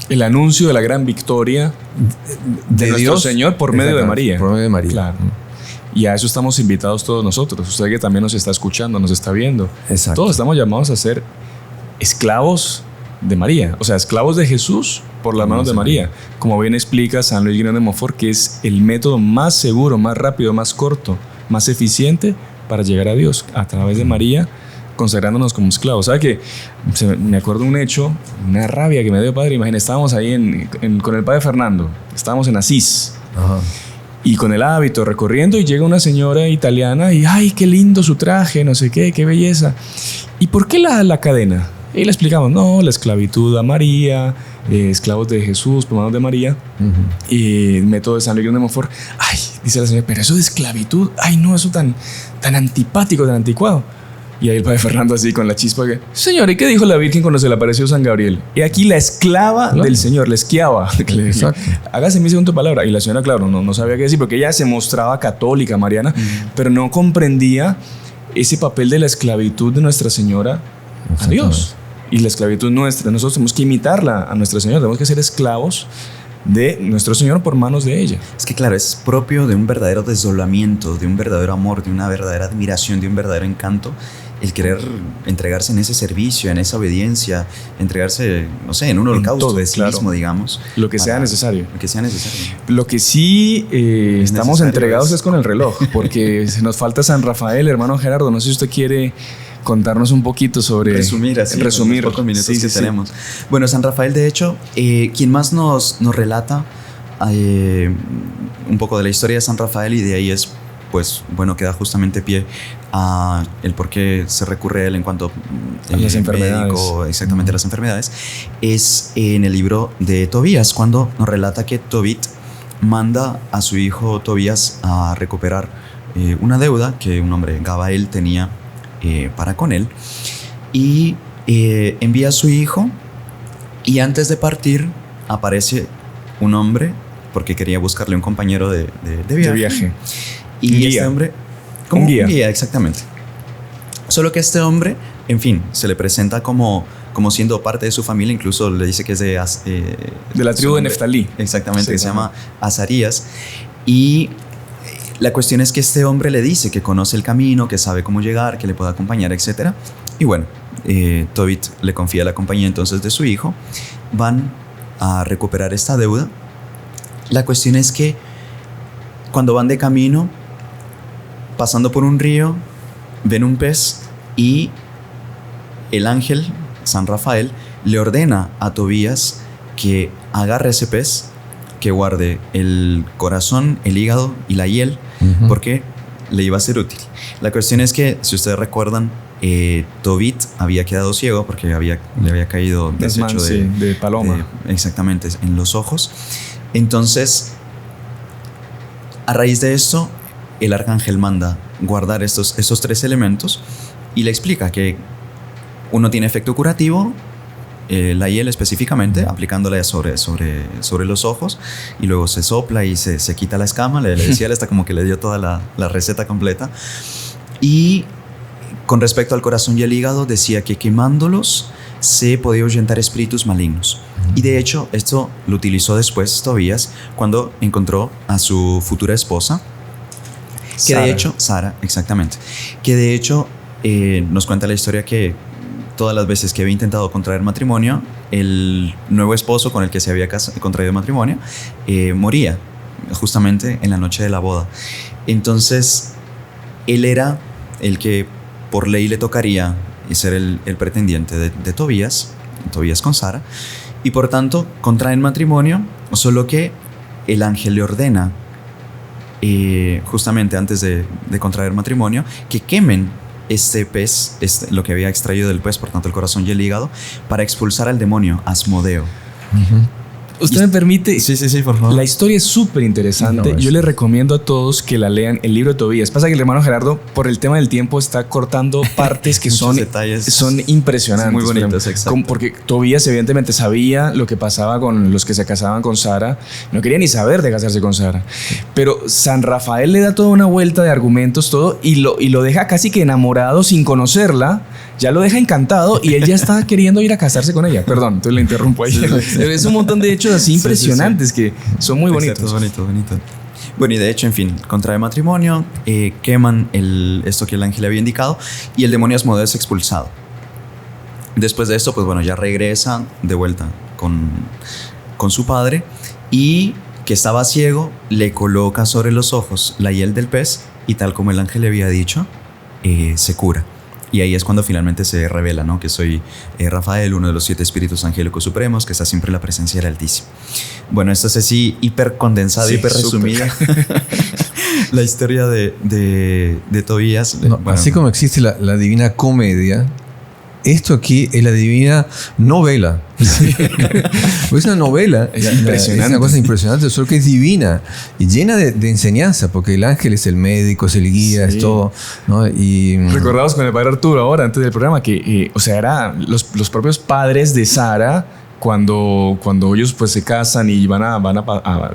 El anuncio de la gran victoria de nuestro Dios, Señor por medio de María. Por medio de María. Claro. Y a eso estamos invitados todos nosotros. Usted que también nos está escuchando, nos está viendo. Exacto. Todos estamos llamados a ser esclavos de María. O sea, esclavos de Jesús por las manos de María. Como bien explica San Luis Guiñón de Montfort, que es el método más seguro, más rápido, más corto, más eficiente para llegar a Dios a través de María, consagrándonos como esclavos. ¿Sabe qué? Me acuerdo un hecho, una rabia que me dio, padre. Imagínate, estábamos ahí con el padre Fernando, estábamos en Asís. Ajá. Y con el hábito recorriendo y llega una señora italiana y ¡ay, qué lindo su traje! No sé qué belleza. ¿Y por qué la cadena? Y le explicamos, no, la esclavitud a María, esclavos de Jesús por manos de María. Uh-huh. Y el método de San Luis de Montfort. ¡Ay! Dice la señora, pero eso de esclavitud, ¡ay no! Eso tan antipático, tan anticuado. Y ahí el padre Fernando así con la chispa que, señor, ¿y qué dijo la Virgen cuando se le apareció San Gabriel? Y aquí la esclava del Señor, la esquiava. Hágase mi segunda palabra. Y la señora, claro, no sabía qué decir, porque ella se mostraba católica, mariana, pero no comprendía ese papel de la esclavitud de Nuestra Señora a Dios. Y la esclavitud nuestra, nosotros tenemos que imitarla a Nuestra Señora, tenemos que ser esclavos de nuestro Señor por manos de ella. Es que claro, es propio de un verdadero desdoblamiento, de un verdadero amor, de una verdadera admiración, de un verdadero encanto, el querer entregarse en ese servicio, en esa obediencia, entregarse, no sé, en un holocausto de sí mismo, digamos. Lo que sea necesario. Lo que sea necesario. Lo que sí estamos entregados es con el reloj, porque se nos falta San Rafael, hermano Gerardo. No sé si usted quiere contarnos un poquito sobre... Resumir los pocos minutos que tenemos. Bueno, San Rafael, de hecho, quien más nos relata un poco de la historia de San Rafael, y de ahí es, pues, bueno, queda justamente pie a el por qué se recurre a él en cuanto a las enfermedades. Médico, exactamente, las enfermedades, es en el libro de Tobías, cuando nos relata que Tobit manda a su hijo Tobías a recuperar una deuda que un hombre, Gabael, tenía para con él, y envía a su hijo, y antes de partir aparece un hombre porque quería buscarle un compañero de viaje. Y este hombre, como un guía, exactamente. Solo que este hombre, en fin, se le presenta como siendo parte de su familia, incluso le dice que es de la tribu de Neftalí. Exactamente, sí, que se llama Azarías. Y la cuestión es que este hombre le dice que conoce el camino, que sabe cómo llegar, que le puede acompañar, etc. Y bueno, Tobit le confía la compañía entonces de su hijo. Van a recuperar esta deuda. La cuestión es que cuando van de camino, pasando por un río, ven un pez y el ángel, San Rafael, le ordena a Tobías que agarre ese pez, que guarde el corazón, el hígado y la hiel, porque le iba a ser útil. La cuestión es que, si ustedes recuerdan, Tobit había quedado ciego porque le había caído desecho de paloma. Exactamente, en los ojos. Entonces, a raíz de esto, el arcángel manda guardar estos tres elementos y le explica que uno tiene efecto curativo, la hiel específicamente, aplicándola sobre los ojos, y luego se sopla y se quita la escama. Le decía él, hasta como que le dio toda la receta completa. Y con respecto al corazón y el hígado, decía que quemándolos se podía ahuyentar espíritus malignos. Y de hecho, esto lo utilizó después Tobías cuando encontró a su futura esposa, que de hecho, Sara, exactamente, que de hecho nos cuenta la historia que todas las veces que había intentado contraer matrimonio, el nuevo esposo con el que se había contraído matrimonio moría justamente en la noche de la boda. Entonces, él era el que por ley le tocaría ser el pretendiente de Tobías con Sara, y por tanto contraen matrimonio, solo que el ángel le ordena, justamente antes de contraer matrimonio, que quemen este pez, lo que había extraído del pez, por tanto el corazón y el hígado, para expulsar al demonio Asmodeo. ¿Usted me permite? Sí, por favor. La historia es súper interesante. Yo les recomiendo a todos que la lean, el libro de Tobías. Pasa que el hermano Gerardo, por el tema del tiempo, está cortando partes que son impresionantes. Muy bonitos, exacto. Porque Tobías evidentemente sabía lo que pasaba con los que se casaban con Sara. No quería ni saber de casarse con Sara. Pero San Rafael le da toda una vuelta de argumentos, todo, y lo deja casi que enamorado sin conocerla. Ya lo deja encantado y él ya está queriendo ir a casarse con ella. Perdón, entonces le interrumpo ahí. Es un montón de hechos así impresionantes que son muy bonitos. Bonito. Bueno, y de hecho, en fin, contrae matrimonio, queman esto que el ángel había indicado y el demonio Asmodeo es expulsado. Después de esto, pues bueno, ya regresa de vuelta con su padre, y que estaba ciego, le coloca sobre los ojos la hiel del pez y, tal como el ángel le había dicho, se cura. Y ahí es cuando finalmente se revela, ¿no? Que soy Rafael, uno de los 7 espíritus angélicos supremos, que está siempre en la presencia del Altísimo. Bueno, esto es así hiper condensada, hiper resumida. La historia de Tobías. Bueno, así como existe la Divina Comedia, esto aquí es la Divina Novela. Es una novela, es una cosa impresionante, solo que es divina y llena de enseñanza, porque el ángel es el médico, es el guía, es todo, ¿no? Y recordamos con el padre Arturo ahora, antes del programa, que eran los propios padres de Sara cuando ellos pues se casan y van a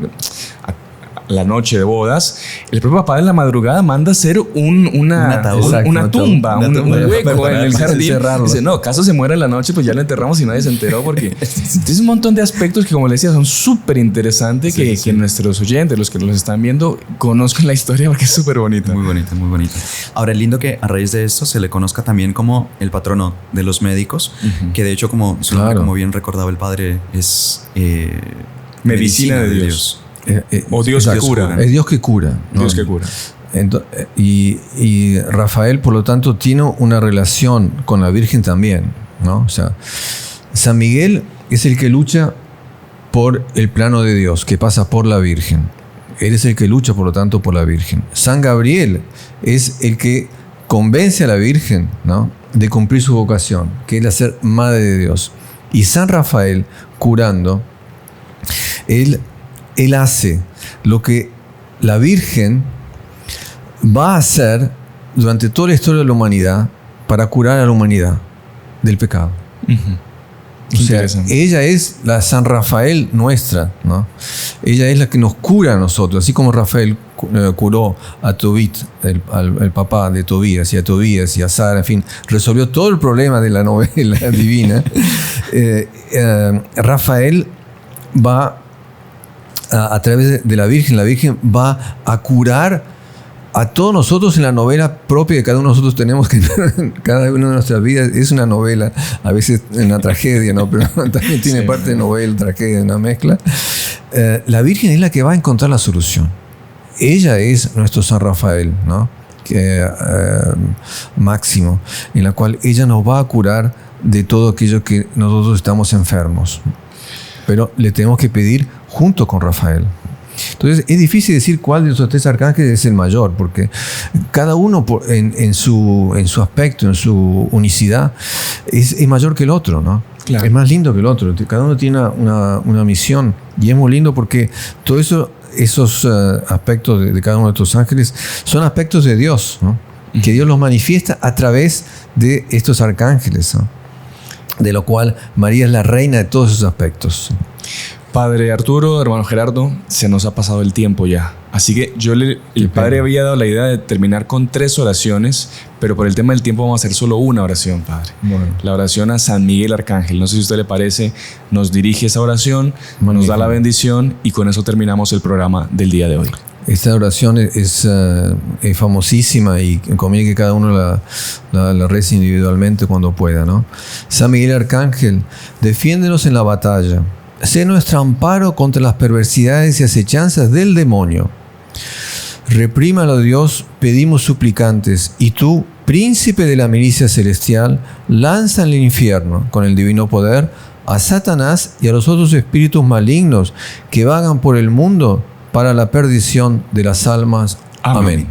la noche de bodas, el propio papá en la madrugada manda hacer una tumba, un hueco en el jardín. Dice, no, caso se muera en la noche, pues ya lo enterramos y nadie se enteró, porque es un montón de aspectos que, como les decía, son súper interesantes, que nuestros oyentes, los que los están viendo, conozcan la historia, porque es súper bonita. Muy bonita. Ahora, es lindo que a raíz de esto se le conozca también como el patrono de los médicos, que de hecho, como bien recordaba el padre, es medicina de Dios. O Dios que cura. Es Dios que cura, ¿no? Dios que cura. Y Rafael, por lo tanto, tiene una relación con la Virgen también, ¿no? O sea, San Miguel es el que lucha por el plano de Dios, que pasa por la Virgen. Él es el que lucha, por lo tanto, por la Virgen. San Gabriel es el que convence a la Virgen, ¿no?, de cumplir su vocación, que es la ser madre de Dios. Y San Rafael, curando, él hace lo que la Virgen va a hacer durante toda la historia de la humanidad para curar a la humanidad del pecado. O sea, ella es la San Rafael nuestra, ¿no? Ella es la que nos cura a nosotros, así como Rafael curó a Tobit, el papá de Tobías, y a Sara, en fin, resolvió todo el problema de la novela divina. Rafael va a través de la Virgen va a curar a todos nosotros en la novela propia que cada uno de nosotros tenemos, que cada una de nuestras vidas es una novela, a veces una tragedia, ¿no? Pero también tiene parte de novela, tragedia, una mezcla. La Virgen es la que va a encontrar la solución. Ella es nuestro San Rafael, ¿no? Máximo, en la cual ella nos va a curar de todo aquello que nosotros estamos enfermos. Pero le tenemos que pedir junto con Rafael. Entonces es difícil decir cuál de esos 3 arcángeles es el mayor, porque cada uno en su aspecto, en su unicidad, es mayor que el otro, ¿no? Claro. Es más lindo que el otro. Cada uno tiene una misión, y es muy lindo porque todo eso, esos aspectos de cada uno de estos ángeles son aspectos de Dios, ¿no? Que Dios los manifiesta a través de estos arcángeles, ¿no? De lo cual María es la reina de todos esos aspectos. Padre Arturo, hermano Gerardo, se nos ha pasado el tiempo ya. Así que el padre había dado la idea de terminar con 3 oraciones pero por el tema del tiempo vamos a hacer solo una oración, Padre. Bueno. La oración a San Miguel Arcángel. No sé si a usted le parece, nos dirige esa oración, nos da la bendición y con eso terminamos el programa del día de hoy. Esta oración es famosísima y conviene que cada uno la rece individualmente cuando pueda, ¿no? San Miguel Arcángel, defiéndenos en la batalla. Sé nuestro amparo contra las perversidades y acechanzas del demonio. Reprímalo, Dios, pedimos suplicantes, y tú, príncipe de la milicia celestial, lanza en el infierno, con el divino poder, a Satanás y a los otros espíritus malignos que vagan por el mundo para la perdición de las almas. Amén.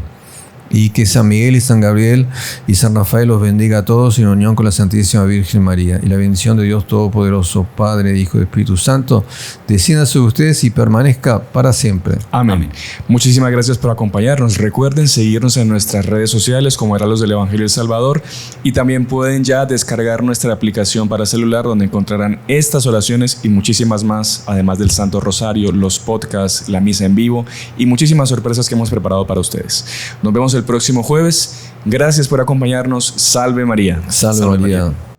Y que San Miguel y San Gabriel y San Rafael los bendiga a todos en unión con la Santísima Virgen María. Y la bendición de Dios Todopoderoso, Padre, Hijo y Espíritu Santo, descienda sobre ustedes y permanezca para siempre. Amén. Muchísimas gracias por acompañarnos. Recuerden seguirnos en nuestras redes sociales como Heraldos del Evangelio del Salvador, y también pueden ya descargar nuestra aplicación para celular, donde encontrarán estas oraciones y muchísimas más, además del Santo Rosario, los podcasts, la misa en vivo y muchísimas sorpresas que hemos preparado para ustedes. Nos vemos el próximo jueves. Gracias por acompañarnos. Salve María. Salve María.